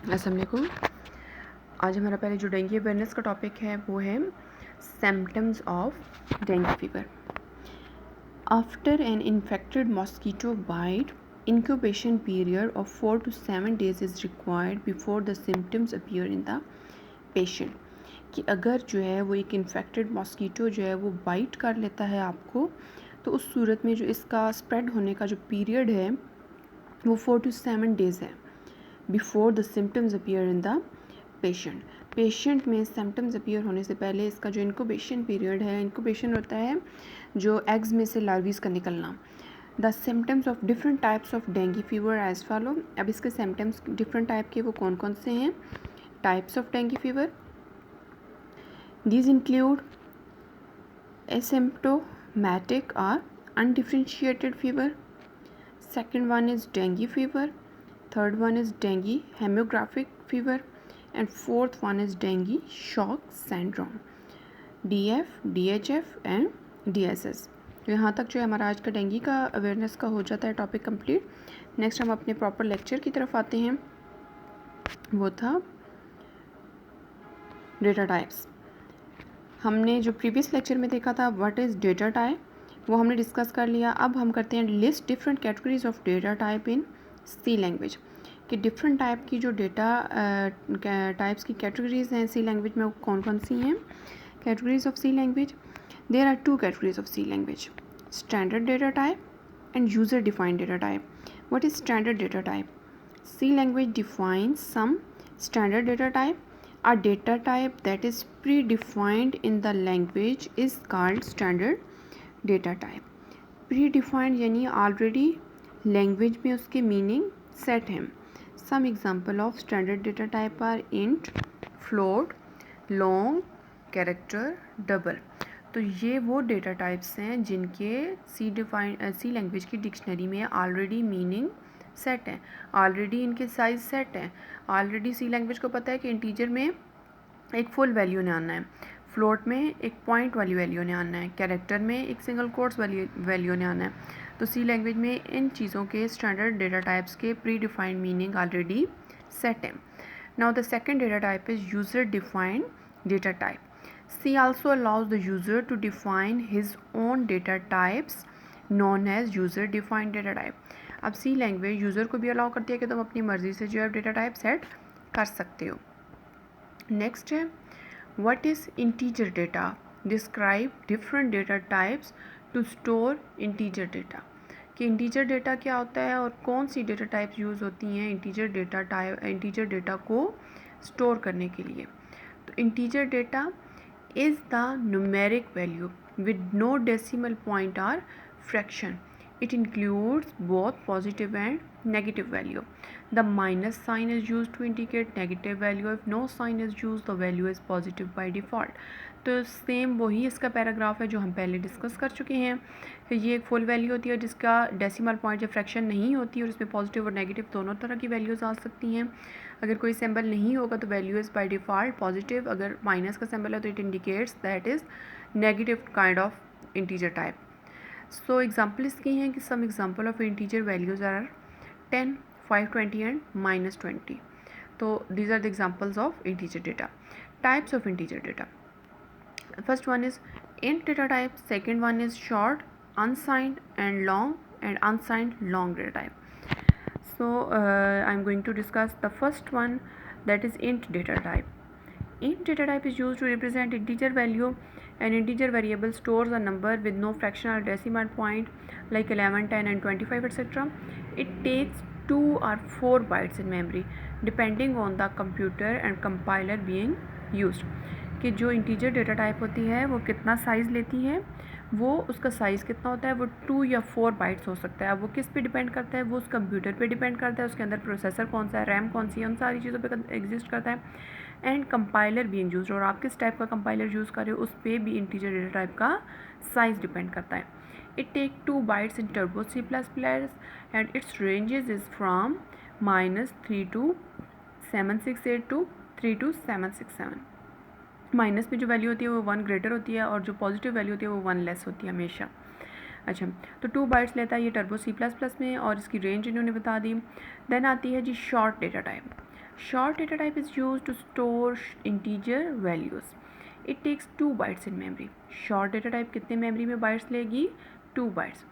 अस्सलाम वालेकुम। आज हमारा पहले जो डेंगू अवेयरनेस का टॉपिक है वो है symptoms of dengue fever. After an infected mosquito bite incubation period of 4 to 7 days is required before the symptoms appear in the patient। कि अगर जो है वो एक इन्फेक्टेड मॉस्कीटो जो है वो बाइट कर लेता है आपको, तो उस सूरत में जो इसका स्प्रेड होने का जो पीरियड है वो 4 to 7 days है before the symptoms appear in the patient में सिम्टम्स अपीयर होने से पहले इसका जो इनक्यूबेशन पीरियड है, इनक्यूबेशन होता है जो एग्स में से लार्वीज का निकलना। The symptoms of different types of dengue fever as follow. अब इसके सिम्टम्स डिफरेंट टाइप के वो कौन कौन से हैं? Types of dengue fever, these include asymptomatic or undifferentiated fever. Second one is dengue fever. Third one is dengue hemorrhagic fever. And fourth one is dengue shock syndrome, DF, DHF and DSS। तो यहाँ तक जो है हमारा आज का dengue का awareness का हो जाता है टॉपिक कंप्लीट। नेक्स्ट हम अपने प्रॉपर लेक्चर की तरफ आते हैं, वो था डेटा टाइप्स। हमने जो प्रीवियस लेक्चर में देखा था व्हाट इज़ डेटा टाइप, वो हमने डिस्कस कर लिया। अब हम करते हैं list different categories of data type in C language, कि डिफरेंट टाइप की जो डेटा टाइप्स की कैटेगरीज हैं सी लैंग्वेज में वो कौन कौन सी हैं। Categories of C language, there are two categories of C language, standard data type and user defined data type. What is standard data type? C language defines some standard data type. A data type that is predefined in the language is called standard data type। predefined यानी already language में उसके meaning set हैं। Some example of standard data type are int, float, long, character, double। तो ये वो data types हैं जिनके सी language की डिक्शनरी में ऑलरेडी मीनिंग सेट है, ऑलरेडी इनके साइज सेट हैं। ऑलरेडी सी लैंग्वेज को पता है कि इंटीजर में एक फुल वैल्यू ने आना है, फ्लोट में एक पॉइंट वाली वैल्यू ने आना है, कैरेक्टर में एक सिंगल कोट्स वाली वैल्यू ने आना है। तो सी लैंग्वेज में इन चीज़ों के स्टैंडर्ड डेटा टाइप्स के predefined meaning already set है। Now the second data type is user defined data type. C also allows the user to define his own data types known as user defined data type। अब C language user को भी allow करती है कि तुम अपनी मर्ज़ी से जो है डेटा टाइप सेट कर सकते हो। नेक्स्ट है what is integer data, describe different data types to store integer data. कि इंटीजर डेटा क्या होता है और कौन सी डेटा टाइप्स यूज़ होती हैं इंटीजर डेटा को स्टोर करने के लिए। तो integer data is the numeric value with no decimal point or fraction। It includes both positive and negative value। The minus sign is used to indicate negative value। If no sign is used, the value is positive by default। तो same वही इसका paragraph है जो हम पहले discuss कर चुके हैं कि ये एक फुल वैल्यू होती है जिसका डेसिमल पॉइंट या फ्रैक्शन नहीं होती और इसमें पॉजिटिव और नेगेटिव दोनों तरह की वैल्यूज़ आ सकती हैं। अगर कोई सिंबल नहीं होगा तो value is by default positive. अगर माइनस का सिंबल है तो it indicates that is negative kind of integer type. So example इसकी हैं कि some example of integer values are 10, 5, 20 and -20। तो these are the examples of integer data. Types of integer data, first one is int data type, second one is short, unsigned and long, and unsigned long data type। So I'm going to discuss the first one, that is int data type। int data type is used to represent integer value। An integer variable stores a number with no fraction or decimal point like 11, 10 and 25 etc। It takes 2 or 4 bytes in memory depending on the computer and compiler being used। कि जो integer data type होती है वो कितना size लेती है, वो उसका साइज़ कितना होता है, वो 2 या 4 बाइट्स हो सकता है। अब वो किस पे डिपेंड करता है, वो उस कंप्यूटर पे डिपेंड करता है, उसके अंदर प्रोसेसर कौन सा है, रैम कौन सी है, उन सारी चीज़ों पे एग्जिस्ट करता है। एंड कंपाइलर बीइंग यूज्ड, और आप किस टाइप का कंपाइलर यूज़ कर रहे हो उस पर भी इंटीजर डेटा टाइप का साइज़ डिपेंड करता है। It take 2 bytes in turbo C++ and its ranges is from -3 to 768 to 3 to 767। Minus में जो वैल्यू होती है वो 1 ग्रेटर होती है और जो पॉजिटिव वैल्यू होती है वो 1 लेस होती है हमेशा। अच्छा, तो 2 बाइट्स लेता है ये टर्बो C++ में और इसकी रेंज इन्होंने बता दी। देन आती है जी short data type. Short data type is used to store integer values. It takes 2 bytes in memory. Short data type कितने memory में bytes लेगी? 2 bytes.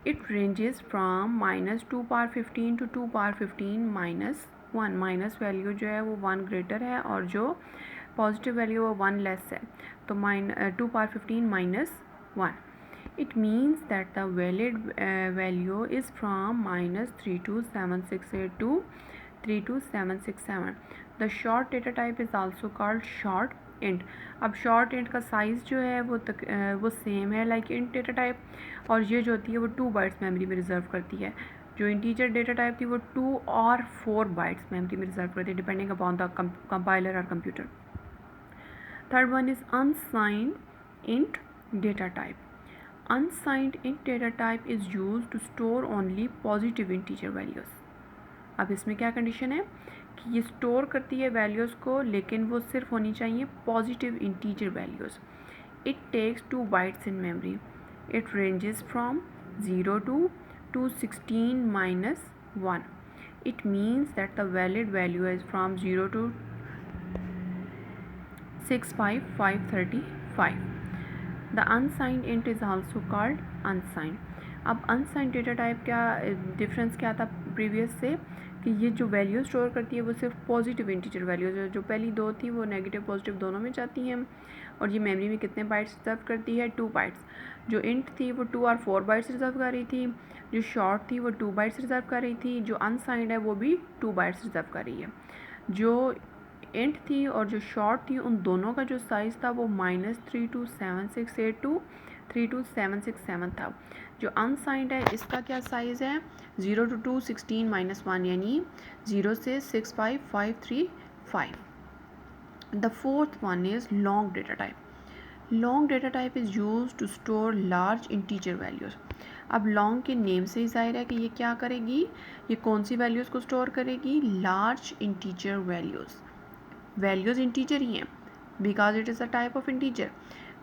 It ranges from -2 power 15 to 2 power 15 minus 1. Minus value जो है वो 1 greater है और जो positive value वो 1 लेस है, तो 2 power 15 minus 1. It means that the valid value is from -32768 to 32767. The short data type is also called short int. अब short int का साइज़ जो है वो सेम है लाइक int data type, और ये जो होती है वो 2 bytes मेमोरी में रिजर्व करती है. जो इंटीजर डेटा टाइप थी वो 2 और 4 bytes मेमोरी में रिजर्व करती है डिपेंडिंग अपॉन द कंपाइलर और computer. Third one is unsigned int data type. Unsigned int data type is used to store only positive integer values. अब इसमें क्या कंडीशन है कि ये स्टोर करती है वैल्यूज़ को, लेकिन वो सिर्फ होनी चाहिए positive integer values. It takes 2 bytes in memory. It ranges from 0 to 216 minus 1. It means that the valid value is from 0 to 65535. The unsigned int is also called unsigned. अब unsigned data type क्या difference क्या था previous से, कि ये जो value store करती है वो सिर्फ पॉजिटिव इंटीजर वैल्यूज है. जो पहली दो थी वो नेगेटिव पॉजिटिव दोनों में जाती हैं, और ये मेमोरी में कितने बाइट्स रिजर्व करती है? 2 bytes. जो इंट थी वो 2 और 4 bytes रिजर्व कर रही थी. जो शॉर्ट थी वो 2 bytes रिजर्व कर रही थी. जो अनसाइंड है वो भी 2 bytes रिजर्व कर रही है. जो इंट थी और जो शॉर्ट थी उन दोनों का जो साइज़ था वो -32768 to 32767 था. जो अनसाइंड है इसका क्या साइज़ है? 0 to 216 minus 1, यानी 0 से 65535. The fourth one is long data type. Long data type is used to store large integer values. अब long के नेम से ही जाहिर है कि ये क्या करेगी, ये कौन सी वैल्यूज़ को स्टोर करेगी? Large integer values. Values integer ही हैं because it is a type of integer,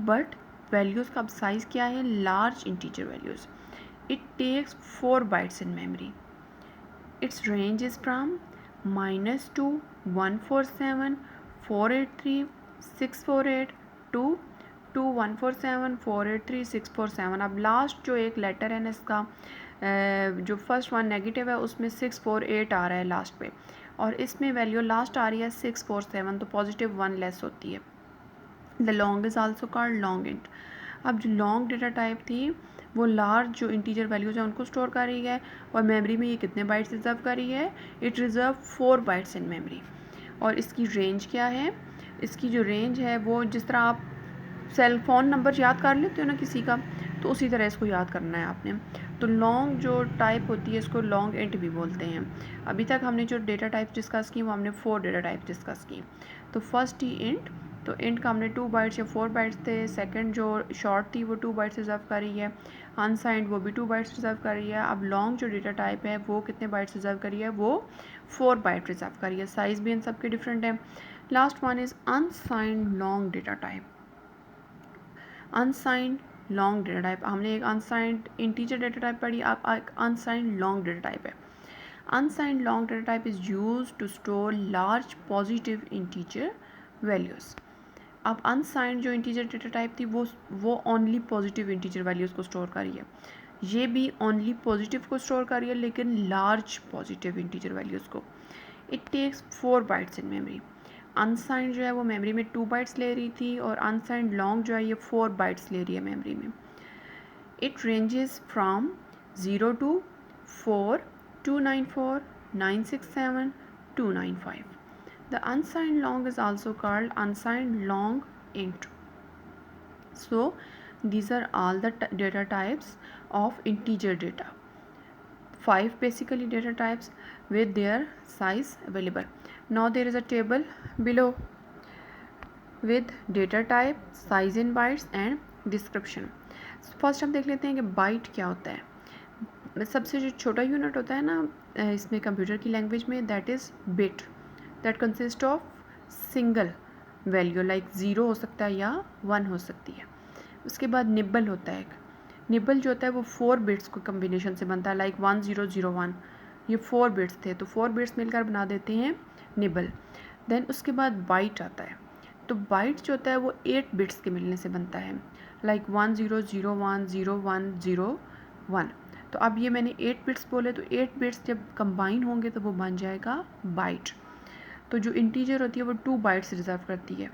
but values का अब साइज़ क्या है? Large integer values. It takes 4 bytes in memory. Its range is from -2 147 483 648 to 2147 483 647. अब लास्ट जो एक लेटर है ना इसका, जो फर्स्ट वन नेगेटिव है उसमें 648 आ रहा है लास्ट पे, और इसमें वैल्यू लास्ट आ रही है 647, तो पॉजिटिव 1 लेस होती है. The long is also called long int. अब जो लॉन्ग डेटा टाइप थी वो लार्ज जो इंटीजर वैल्यूज़ हैं उनको स्टोर कर रही है, और मेमोरी में ये कितने बाइट्स रिजर्व कर रही है? It reserve 4 bytes in memory. और इसकी रेंज क्या है? इसकी जो रेंज है वो जिस तरह आप सेल फ़ोन नंबर याद कर लेते हो ना किसी का, तो उसी तरह इसको याद करना है आपने. तो लॉन्ग जो टाइप होती है इसको लॉन्ग इंट भी बोलते हैं. अभी तक हमने जो डेटा टाइप डिस्कस की वो हमने 4 डेटा टाइप डिस्कस की. तो फर्स्ट ही इंट, तो इंट का हमने 2 bytes या 4 bytes थे. सेकंड जो शॉर्ट थी वो 2 bytes रिजर्व कर रही है. अनसाइंड वो भी 2 bytes रिजर्व कर रही है. अब लॉन्ग जो डेटा टाइप है वो कितने bytes रिजर्व कर रही है? वो 4 byte रिजर्व कर रही है. साइज़ भी इन सब के डिफरेंट है. Last one is unsigned long data type. Unsigned long data type, हमने एक अनसाइंड इंटीजर डेटा टाइप पढ़ी, अब एक अनसाइंड लॉन्ग डेटा टाइप है. Unsigned long data type is used to store large positive integer values. अब unsigned जो integer data type थी वो ओनली पॉजिटिव इंटीजर वैल्यूज़ को स्टोर कर रही है. ये भी ओनली पॉजिटिव को स्टोर कर रही है, लेकिन लार्ज पॉजिटिव इंटीजर वैल्यूज़ को. It takes 4 bytes in memory. Unsigned जो है वो मेमोरी में 2 bytes ले रही थी, और अनसाइंड लॉन्ग जो है ये 4 bytes ले रही है मेमोरी में. It ranges from 0 to 4 294 967 295. The unsigned long is also called unsigned long int. So these are all the data types of integer data. 5 basically data types with their size available. Now there is a table below with data type, size in bytes and description. First हम देख लेते हैं कि bite क्या होता है. सबसे जो छोटा यूनिट होता है ना इसमें कंप्यूटर की लैंग्वेज में, that is bit. That consist of single value like 0 हो सकता है या 1 हो सकती है. उसके बाद निब्बल होता है. एक निब्बल जो होता है वो 4 बिट्स को कम्बिनेशन से बनता है, लाइक 1001. ये 4 बिट्स थे, तो 4 बिट्स मिलकर बना देते हैं निबल। देन उसके बाद बाइट आता है, तो बाइट जो होता है वो 8 बिट्स के मिलने से बनता है, लाइक 10010101। तो अब ये मैंने 8 बिट्स बोले, तो 8 बिट्स जब कंबाइन होंगे तो वो बन जाएगा बाइट। तो जो इंटीजर होती है वो 2 बाइट्स रिजर्व करती है,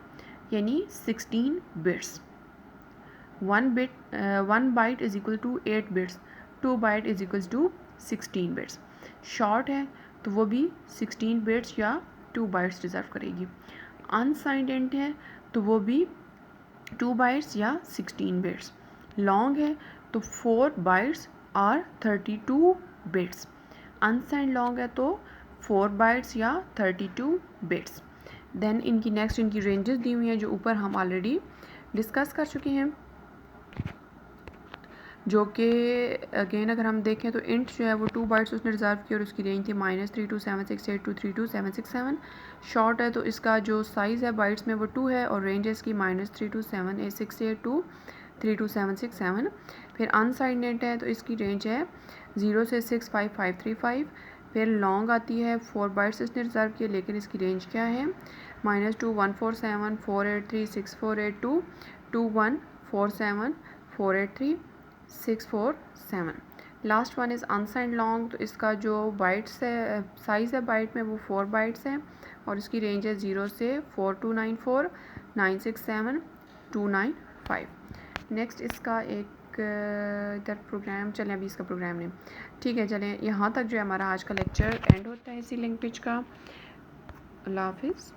यानी 16 bits. 1 byte is equal to 8 bits, 2 byte is equal to 16 bits. Short है तो वो भी 16 बिट्स या 2 बाइट्स रिजर्व करेगी। अनसाइंड इंट है तो वो भी 2 बाइट्स या 16 बिट्स। लॉन्ग है तो 4 बाइट्स और 32 बिट्स। अनसाइंड लॉन्ग है तो 4 बाइट्स या 32 बिट्स। देन इनकी नेक्स्ट इनकी रेंजेस दी हुई हैं जो ऊपर हम ऑलरेडी डिस्कस कर चुके हैं, जो कि अगेन अगर हम देखें तो इंट जो है वो 2 बाइट्स उसने रिजर्व की और उसकी रेंज थी -327682323767। शॉर्ट है तो इसका जो साइज़ है बाइट्स में वो 2 है और रेंज है इसकी -327868232767। फिर अनसाइंड है तो इसकी रेंज है 0 से 65535। फिर लॉन्ग आती है, 4 बाइट्स इसने रिजर्व किए लेकिन इसकी रेंज क्या है -2147483648221474836487। Last one is unsigned long, तो इसका जो बाइट्स है साइज़ है बाइट में वो 4 बाइट्स है और इसकी रेंज है 0 से 4294967295। नेक्स्ट इसका एक इधर प्रोग्राम, चलें अभी इसका प्रोग्राम नहीं, ठीक है चलें यहाँ तक जो है हमारा आज का लेक्चर एंड होता है इसी लैंग्वेज का। अल्लाह हाफिज़।